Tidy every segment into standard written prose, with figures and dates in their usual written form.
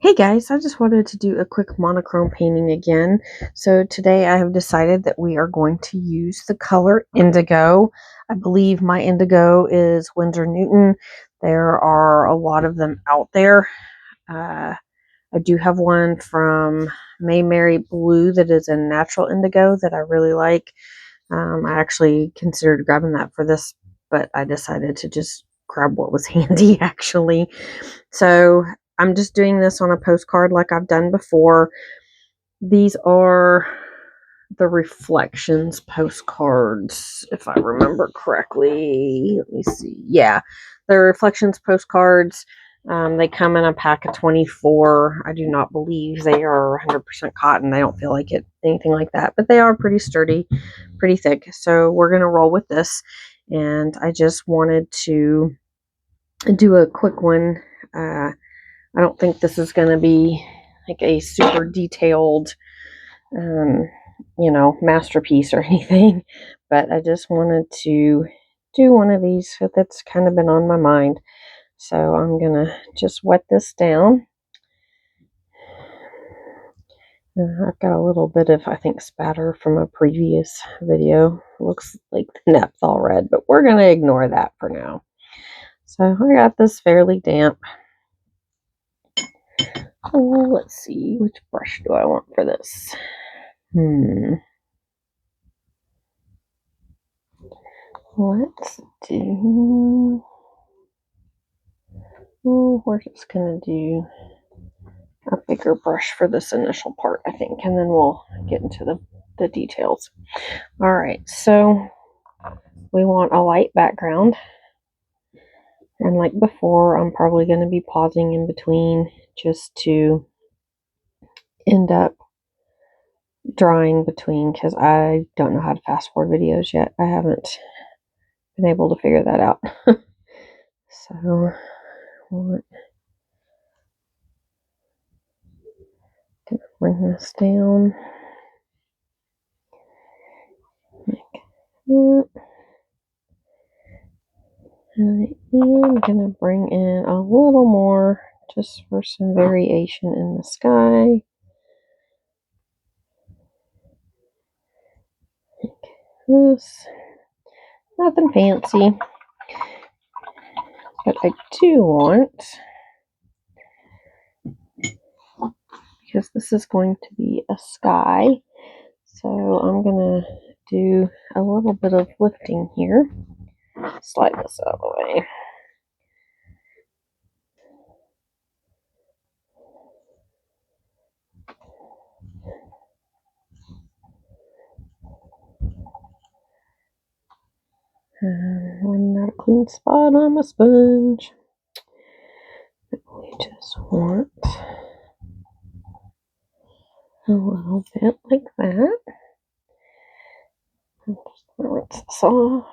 Hey guys, I just wanted to do a quick monochrome painting again. So today I have decided that we are going to use the color Indigo. I believe my Indigo is Winsor Newton. There are a lot of them out there. I do have one from Mayberry Blue that is a natural indigo that I really like. I actually considered grabbing that for this, but I decided to just grab what was handy actually. So I'm just doing this on a postcard like I've done before. These are the Reflections postcards, if I remember correctly. Let me see. Yeah, the Reflections postcards. They come in a pack of 24. I do not believe they are 100% cotton. I don't feel like it, anything like that, but they are pretty sturdy, pretty thick. So we're going to roll with this. And I just wanted to do a quick one. I don't think this is going to be like a super detailed, masterpiece or anything, but I just wanted to do one of these that's kind of been on my mind. So I'm going to just wet this down. I've got a little bit of, I think, spatter from a previous video. Looks like the nap's all red, but we're going to ignore that for now. So I got this fairly damp. Oh, let's see, which brush do I want for this? Let's do, we're just going to do a bigger brush for this initial part, I think, and then we'll get into the details. All right, so we want a light background. And like before, I'm probably going to be pausing in between just to end up drawing between, because I don't know how to fast forward videos yet. I haven't been able to figure that out. So I'm gonna bring this down like that. And I am gonna bring in a little more just for some variation in the sky. Like this. Nothing fancy. But I do want, because this is going to be a sky, so I'm gonna do a little bit of lifting here. Slide this out of the way. And running out of clean spot on my sponge. We just want a little bit like that. I'm just gonna rinse this off.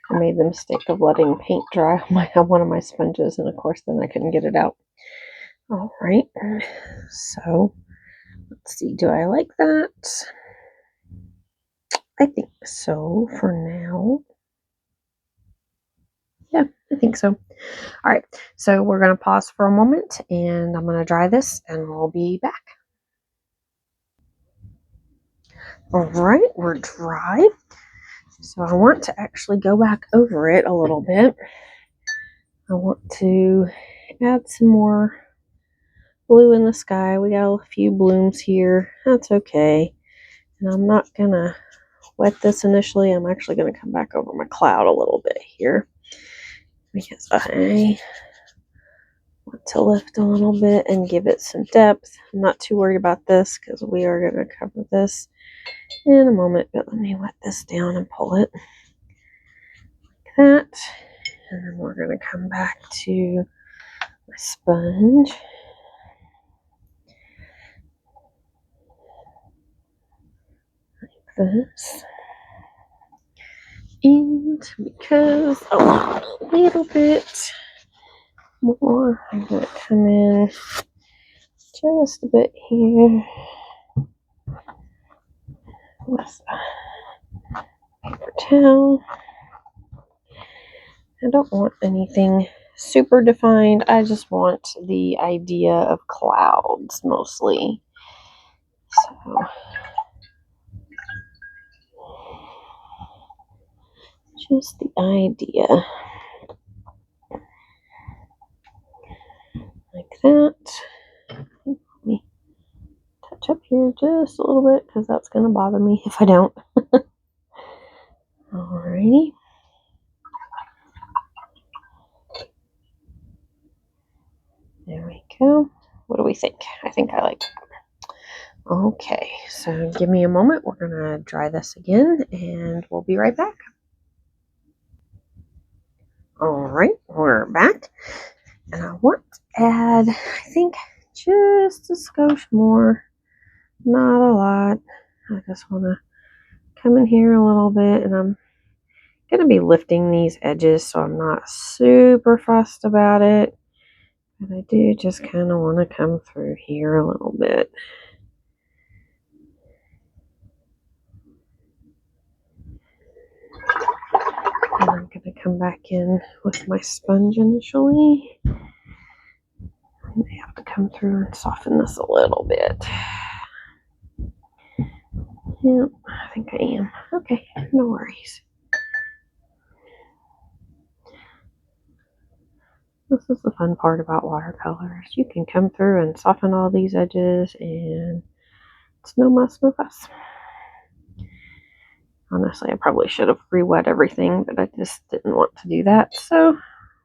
I made the mistake of letting paint dry on one of my sponges, and of course then I couldn't get it out. All right, so let's see, do I like that? I think so for now. Yeah, I think so. All right, so we're going to pause for a moment, and I'm going to dry this, and we'll be back. All right, we're dry. So I want to actually go back over it a little bit. I want to add some more blue in the sky. We got a few blooms here. That's okay. And I'm not going to wet this initially. I'm actually going to come back over my cloud a little bit here, because I want to lift a little bit and give it some depth. I'm not too worried about this because we are going to cover this in a moment, but let me wet this down and pull it like that. And then we're going to come back to my sponge. Like this. And because a little bit more, I'm going to come in just a bit here with a paper towel. I don't want anything super defined. I just want the idea of clouds mostly. So just the idea. Like that. Let me touch up here just a little bit because that's going to bother me if I don't. Alrighty. There we go. What do we think? I think I like that. Okay, so give me a moment. We're going to dry this again and we'll be right back. Alright, we're back. And I want to add, I think, just a skosh more. Not a lot. I just want to come in here a little bit, and I'm going to be lifting these edges, so I'm not super fussed about it. But I do just kind of want to come through here a little bit. And I'm going to come back in with my sponge initially. I may have to come through and soften this a little bit. Yep, I think I am. Okay, no worries. This is the fun part about watercolors. You can come through and soften all these edges, and it's no muss, no fuss. Honestly, I probably should have re-wet everything, but I just didn't want to do that. So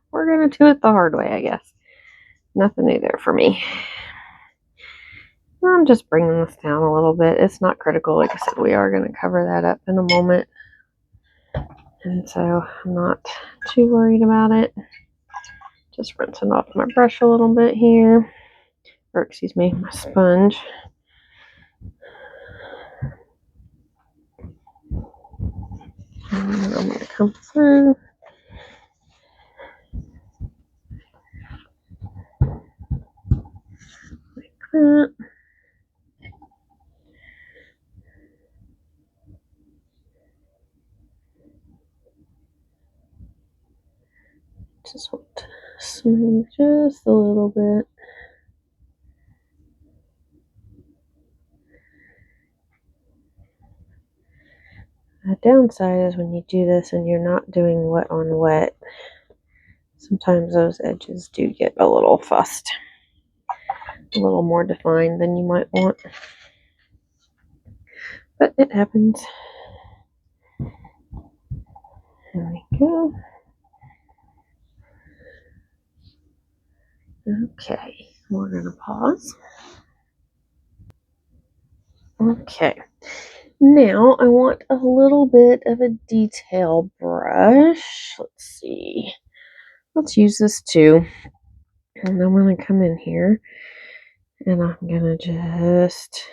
we're going to do it the hard way, I guess. Nothing new there for me. I'm just bringing this down a little bit. It's not critical. Like I said, we are going to cover that up in a moment. And so I'm not too worried about it. Just rinsing off my brush a little bit here. Or excuse me, my sponge. And I'm going to come through. Like that. Just want to smooth just a little bit. The downside is when you do this and you're not doing wet on wet, sometimes those edges do get a little fussed, a little more defined than you might want. But it happens. There we go. Okay, we're going to pause. Okay, now I want a little bit of a detail brush. Let's see. Let's use this too. And I'm going to come in here and I'm going to just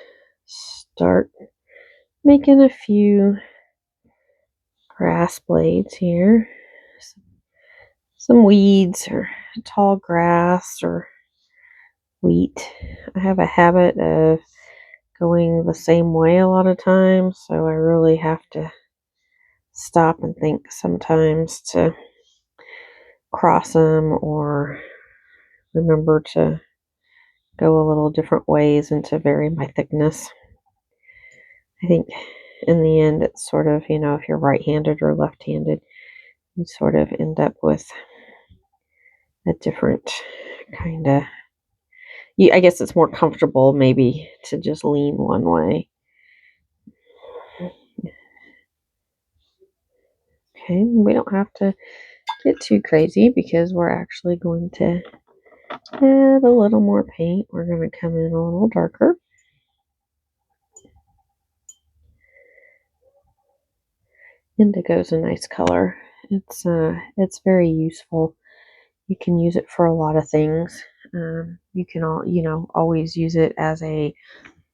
start making a few grass blades here. Some weeds or tall grass or wheat. I have a habit of going the same way a lot of times, so I really have to stop and think sometimes to cross them or remember to go a little different ways and to vary my thickness. I think in the end it's sort of, if you're right-handed or left-handed, you sort of end up with a different kind of, I guess it's more comfortable maybe to just lean one way. Okay, we don't have to get too crazy because we're actually going to add a little more paint. We're going to come in a little darker. Indigo is a nice color. It's very useful. You can use it for a lot of things. You can always use it as a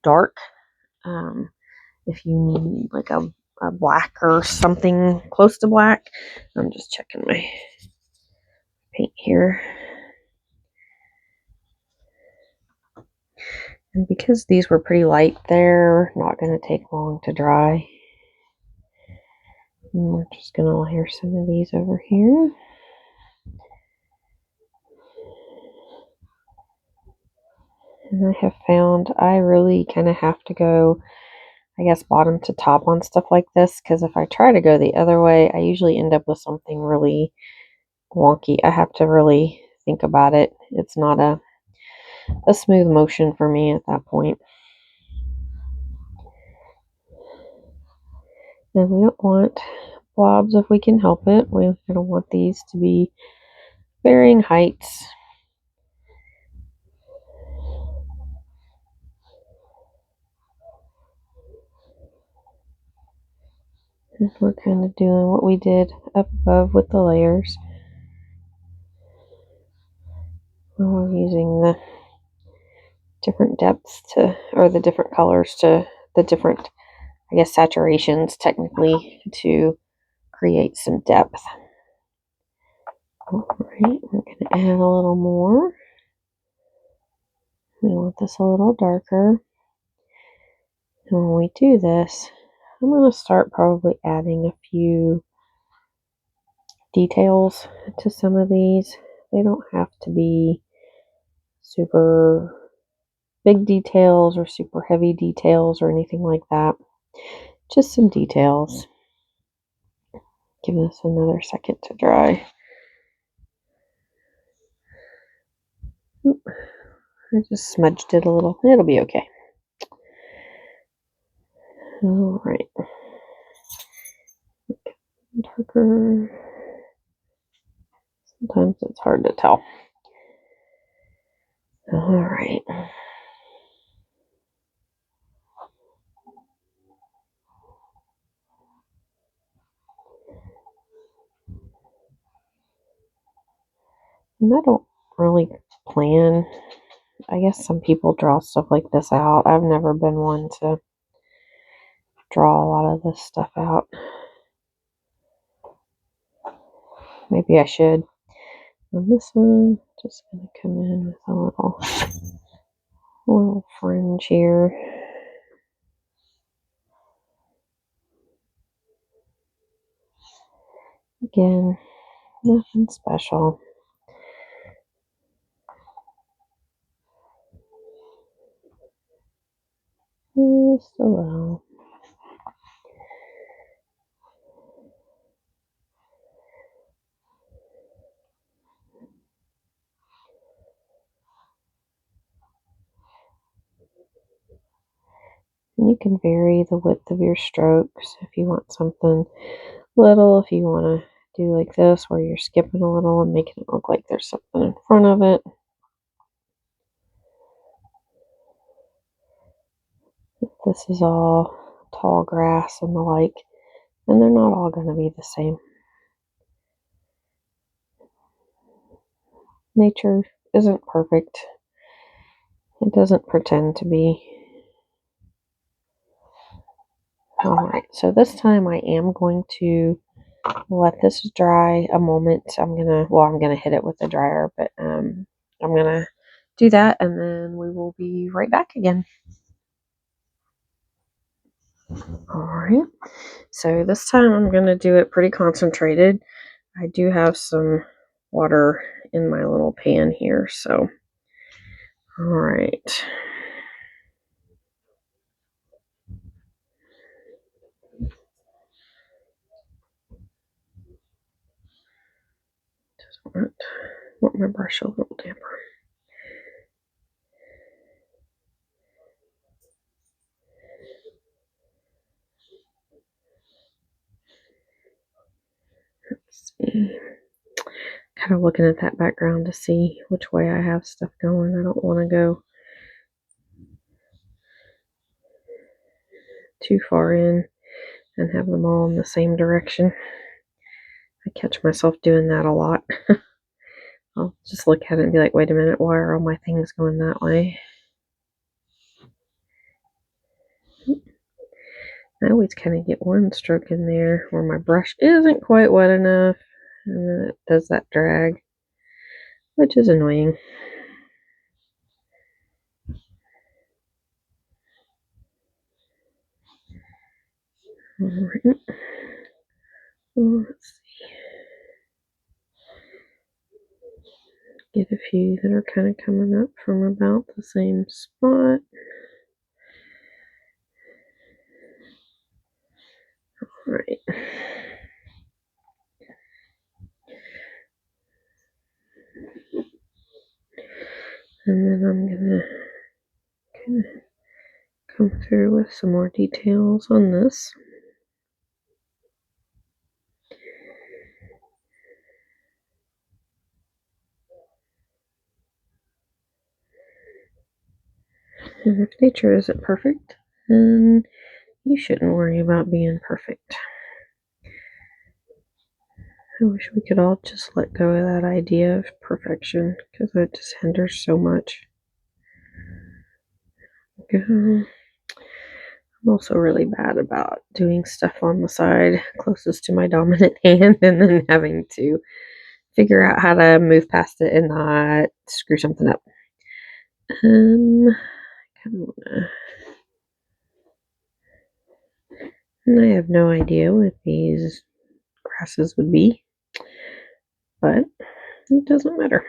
dark. If you need like a black or something close to black. I'm just checking my paint here. And because these were pretty light, they're not going to take long to dry. And we're just going to layer some of these over here. And I have found I really kind of have to go, I guess, bottom to top on stuff like this, because if I try to go the other way, I usually end up with something really wonky. I have to really think about it. It's not a smooth motion for me at that point. And we don't want blobs if we can help it. We're going to want these to be varying heights. And we're kind of doing what we did up above with the layers. We're using the different depths to, or the different colors to, the different, I guess, saturations technically, to create some depth. All right, we're going to add a little more. We want this a little darker. And when we do this, I'm going to start probably adding a few details to some of these. They don't have to be super big details or super heavy details or anything like that. Just some details. Give this another second to dry. Oop, I just smudged it a little. It'll be okay. All right. Darker. Sometimes it's hard to tell. All right. And I don't really plan. I guess some people draw stuff like this out. I've never been one to draw a lot of this stuff out. Maybe I should. On this one, just going to come in with a little fringe here. Again, nothing special. Just a little. And you can vary the width of your strokes if you want something little, if you want to do like this where you're skipping a little and making it look like there's something in front of it. This is all tall grass and the like, and they're not all going to be the same. Nature isn't perfect. It doesn't pretend to be. Alright, so this time I am going to let this dry a moment. I'm gonna hit it with the dryer, but I'm gonna do that and then we will be right back again. Alright, so this time I'm gonna do it pretty concentrated. I do have some water in my little pan here, so alright. Want my brush a little damper. Let's see. Kind of looking at that background to see which way I have stuff going. I don't want to go too far in and have them all in the same direction. I catch myself doing that a lot. I'll just look at it and be like, wait a minute, why are all my things going that way? I always kind of get one stroke in there where my brush isn't quite wet enough, and then it does that drag, which is annoying. Alright. Let's see. Get a few that are kind of coming up from about the same spot. All right. And then I'm gonna kind of come through with some more details on this. And if nature isn't perfect, then you shouldn't worry about being perfect. I wish we could all just let go of that idea of perfection, because that just hinders so much. I'm also really bad about doing stuff on the side closest to my dominant hand and then having to figure out how to move past it and not screw something up. Kind of wanna, and I have no idea what these grasses would be, but it doesn't matter.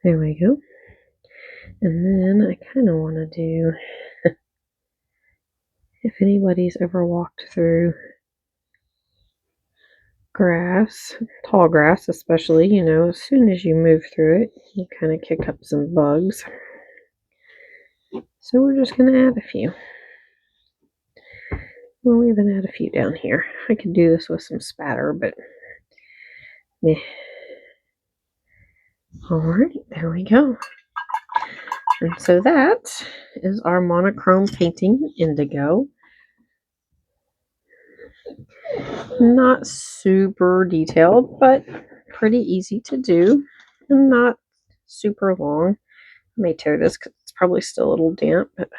There we go. And then I kind of want to do, if anybody's ever walked through grass, tall grass especially, you know, as soon as you move through it, you kind of kick up some bugs. So we're just going to add a few. We'll even add a few down here. I could do this with some spatter, but meh. Alright, there we go. And so that is our monochrome painting Indigo. Not super detailed, but pretty easy to do and not super long. I may tear this because it's probably still a little damp, but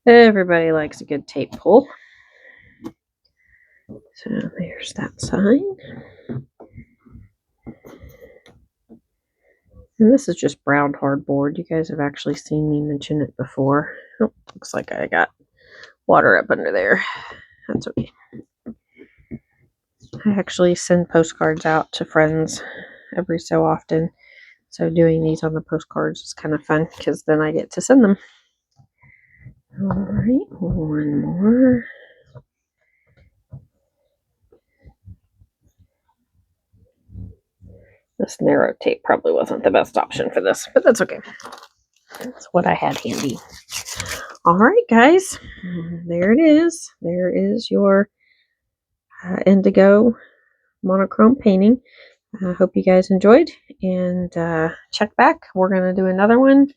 everybody likes a good tape pull. So there's that side. And this is just brown hardboard. You guys have actually seen me mention it before. Oh, looks like I got water up under there. That's okay. I actually send postcards out to friends every so often. So doing these on the postcards is kind of fun because then I get to send them. All right, one more. This narrow tape probably wasn't the best option for this, but that's okay. That's what I had handy. All right, guys, there it is. There is your Indigo monochrome painting. I hope you guys enjoyed, and check back. We're going to do another one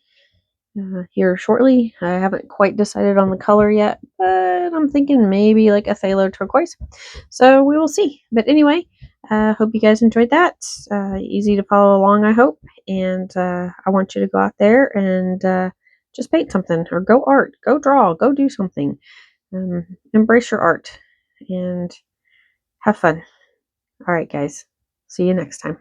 here shortly. I haven't quite decided on the color yet, but I'm thinking maybe like a phthalo turquoise. So we will see. But anyway, hope you guys enjoyed that. Easy to follow along, I hope. And I want you to go out there and just paint something, or go art, go draw, go do something. Embrace your art and have fun. All right, guys. See you next time.